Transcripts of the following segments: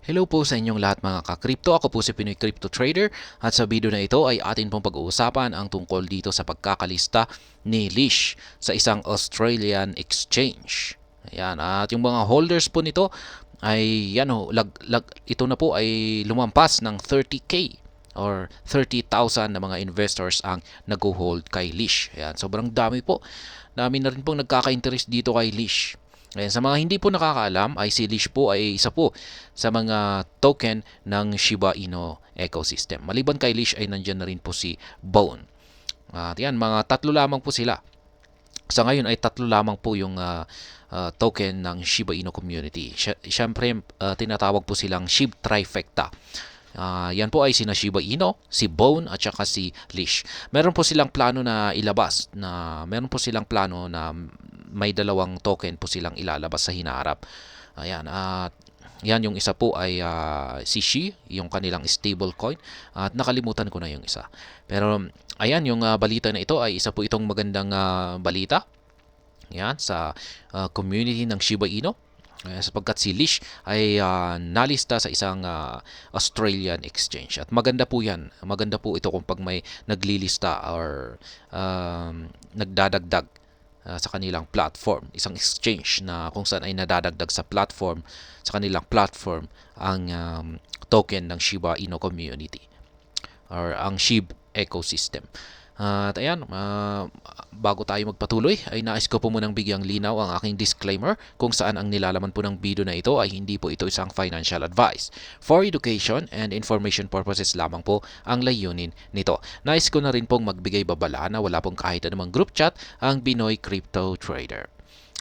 Hello po sa inyong lahat mga ka-crypto. Ako po si Pinoy Crypto Trader at sa video na ito ay atin pong pag-uusapan ang tungkol dito sa pagkakalista ni Lish sa isang Australian exchange. Ayan, at yung mga holders po nito ay ito na po ay lumampas ng 30K or 30,000 na mga investors ang nag-hold kay Lish. Ayan, sobrang dami po. Dami na rin pong nagkaka-interest dito kay Lish. Ayan, sa mga hindi po nakakaalam, ay si Lish po ay isa po sa mga token ng Shiba Inu ecosystem. Maliban kay Lish ay nandyan na rin po si Bone. At yan, mga tatlo lamang po sila. Sa ngayon ay tatlo lamang po yung token ng Shiba Inu community. Siyempre, tinatawag po silang SHIB Trifecta. Yan po ay sina Shiba Inu, si Bone at saka si Lish. Meron po silang plano na ilabas meron po silang plano na may dalawang token po silang ilalabas sa hinaharap. Ayan, at yan yung isa po ay si Shi, yung kanilang stable coin, at nakalimutan ko na yung isa. Pero ayan, yung balita na ito ay isa po itong magandang balita. Yan sa community ng Shiba Inu. Sapagkat si Lish ay nalista sa isang Australian exchange. At maganda po yan. Maganda po ito kung pag may naglilista or nagdadagdag sa kanilang platform. Isang exchange na kung saan ay nadadagdag sa platform, sa kanilang platform, ang token ng Shiba Inu community or ang SHIB ecosystem. At ayan, bago tayo magpatuloy, ay nais ko po munang bigyang linaw ang aking disclaimer kung saan ang nilalaman po ng video na ito ay hindi po ito isang financial advice. For education and information purposes lamang po ang layunin nito. Nais ko na rin pong magbigay babala na wala pong kahit anumang group chat ang Pinoy Crypto Trader.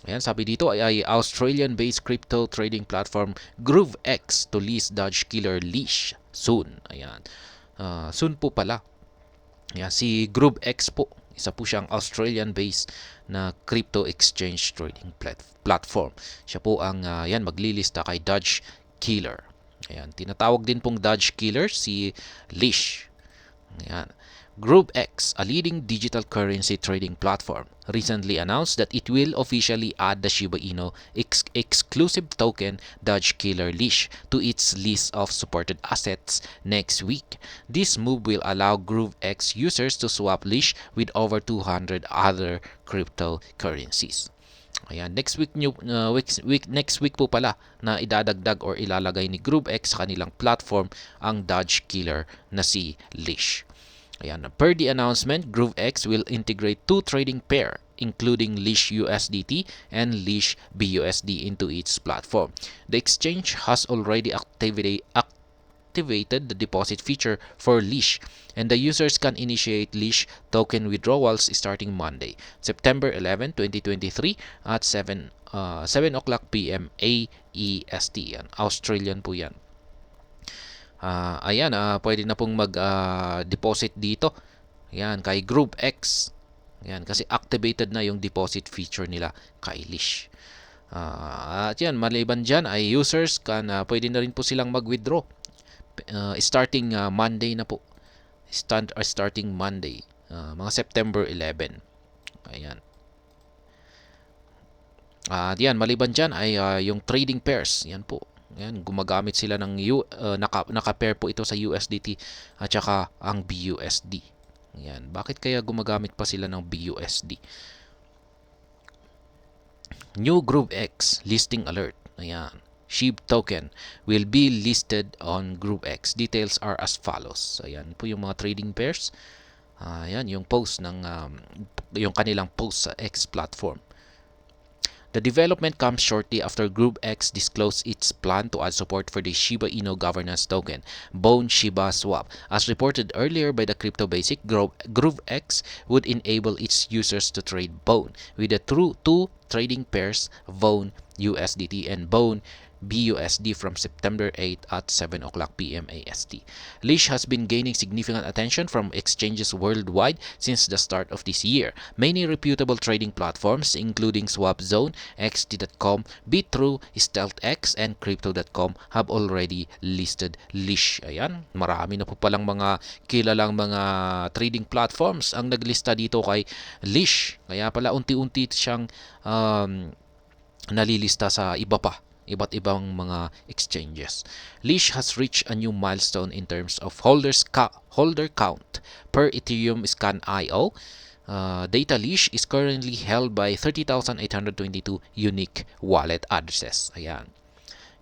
Ayan, sabi dito ay Australian-based crypto trading platform GrooveX to list Dodge Killer Lish soon. Ayan. Soon po pala. Yan, si GrooveX po, isa po siyang Australian-based na crypto exchange trading platform. Siya po ang maglilista kay Dodge Killer. Ayan, tinatawag din pong Dodge Killer si Lish. Ayan. GrooveX, a leading digital currency trading platform, recently announced that it will officially add the Shiba Inu exclusive token Dodge Killer Lish to its list of supported assets next week. This move will allow GrooveX users to swap Lish with over 200 other cryptocurrencies. Ayan, next week po pala na idadagdag or ilalagay ni GrooveX sa kanilang platform ang Dodge Killer na si Lish. Ayan, per the announcement, GrooveX will integrate two trading pair, including Lish USDT and Lish BUSD into its platform. The exchange has already activated the deposit feature for Lish, and the users can initiate Lish token withdrawals starting Monday, September 11, 2023 at 7 o'clock p.m. AEST. Yan, Australian po yan. Pwede na pong mag-deposit dito. Ayan, kay GrooveX. Ayan, kasi activated na yung deposit feature nila kay Lish. At yan, maliban dyan ay users pwede na rin po silang mag-withdraw. Starting Monday na po. Starting Monday. Mga September 11. Ayan. At yan, maliban dyan ay yung trading pairs. Yan po. Yan, gumagamit sila ng naka-pair po ito sa USDT at saka ang BUSD. Yan, bakit kaya gumagamit pa sila ng BUSD? New GrooveX listing alert. Ayan. SHIB token will be listed on GrooveX. Details are as follows. Ayan po yung mga trading pairs. Ayan yung post ng yung kanilang post sa X platform. The development comes shortly after GrooveX disclosed its plan to add support for the Shiba Inu governance token, Bone Shiba Swap. As reported earlier by the Crypto Basic, GrooveX would enable its users to trade Bone with the two trading pairs, Bone USDT and Bone BUSD from September 8 at 7 o'clock p.m. AST. Lish has been gaining significant attention from exchanges worldwide since the start of this year. Many reputable trading platforms including SwapZone, XT.com, BitTrue, StealthX, and Crypto.com have already listed Lish. Ayan, marami na po palang mga kilalang mga trading platforms ang naglista dito kay Lish. Kaya pala unti-unti siyang nalilista sa iba pa iba't ibang mga exchanges. Leash has reached a new milestone in terms of holder count per Ethereum Scan IO. Data Leash is currently held by 30,822 unique wallet addresses. Ayan.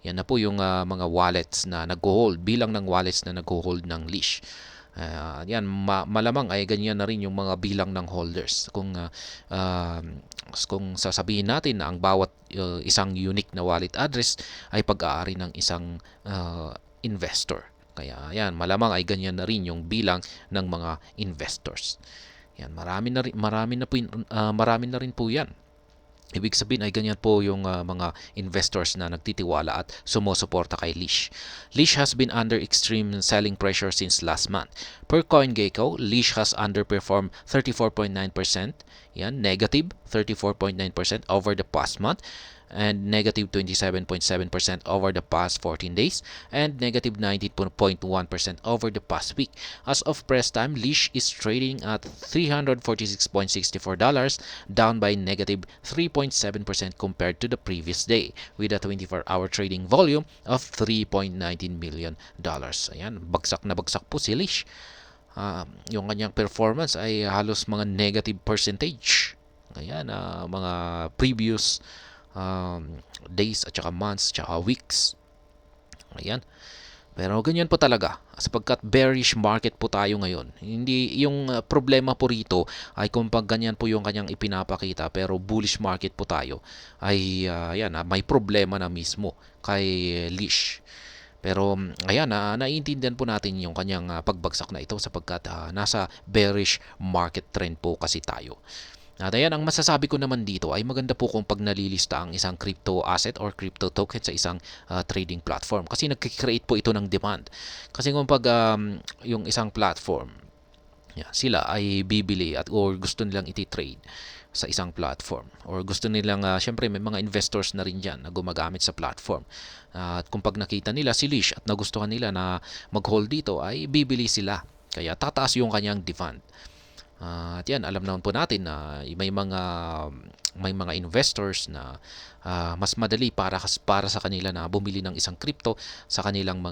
Yan na po yung mga wallets na nag-hold, bilang ng wallets na nag-hold ng Leash. Yan, malamang ay ganyan na rin yung mga bilang ng holders. Kung sasabihin natin na ang bawat isang unique na wallet address ay pag-aari ng isang investor. Kaya yan, malamang ay ganyan na rin yung bilang ng mga investors. Yan, marami na rin po yan. Ibig sabihin ay ganyan po yung mga investors na nagtitiwala at sumusuporta kay Leash. Leash has been under extreme selling pressure since last month. Per CoinGecko, Leash has underperformed 34.9%, yan, negative 34.9% over the past month, and negative 27.7% over the past 14 days, and negative 90.1% over the past week. As of press time, Leash is trading at $346.64, down by negative 3.7% compared to the previous day, with a 24-hour trading volume of $3.19 million. Ayan, bagsak na bagsak po si Leash. Yung kanyang performance ay halos mga negative percentage. Ayan, mga previous days at saka months at saka weeks. Ayan. Pero ganyan po talaga, sapagkat bearish market po tayo ngayon. Hindi yung problema po rito ay kung pag ganyan po yung kanyang ipinapakita, pero bullish market po tayo ay may problema na mismo kay Leash. Pero ayan, naiintindihan po natin yung kanyang pagbagsak na ito sapagkat nasa bearish market trend po kasi tayo. At ayan, ang masasabi ko naman dito ay maganda po kung pag nalilista ang isang crypto asset or crypto token sa isang trading platform. Kasi nagkikreate po ito ng demand. Kasi kung pag yung isang platform, sila ay bibili or gusto nilang iti-trade sa isang platform, or gusto nilang, syempre may mga investors na rin dyan na gumagamit sa platform. At kung pag nakita nila si Leash at nagustuhan nila na mag-hold dito, ay bibili sila. Kaya tataas yung kanyang demand. At yan, alam naman po natin na may mga investors na mas madali para sa kanila na bumili ng isang crypto sa kanilang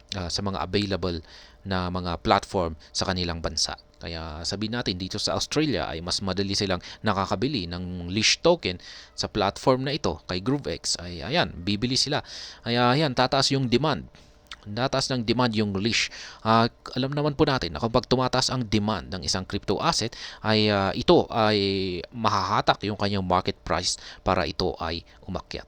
sa mga available na mga platform sa kanilang bansa. Kaya sabihin natin dito sa Australia ay mas madali silang nakakabili ng Leash token sa platform na ito kay GrooveX. Ay ayan, bibili sila. Kaya ayan, tataas yung demand. Tataas ng demand yung Leash. Alam naman po natin na kapag tumataas ang demand ng isang crypto asset ay ito ay mahahatak yung kanyang market price para ito ay umakyat.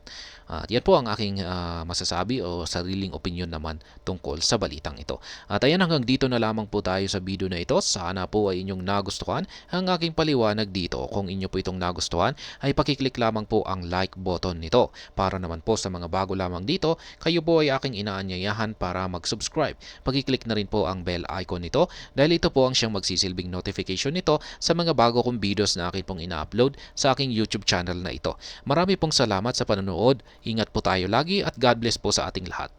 Yan po ang aking masasabi o sariling opinion naman tungkol sa balitang ito. At ayan, hanggang dito na lamang po tayo sa video na ito. Sana po ay inyong nagustuhan ang aking paliwanag dito. Kung inyo po itong nagustuhan ay pakiclick lamang po ang like button nito. Para naman po sa mga bago lamang dito, kayo po ay aking inaanyayahan para mag-subscribe. Pakiclick na rin po ang bell icon nito dahil ito po ang siyang magsisilbing notification nito sa mga bago kong videos na akin pong ina-upload sa aking YouTube channel na ito. Marami pong salamat sa panonood. Ingat po tayo lagi at God bless po sa ating lahat.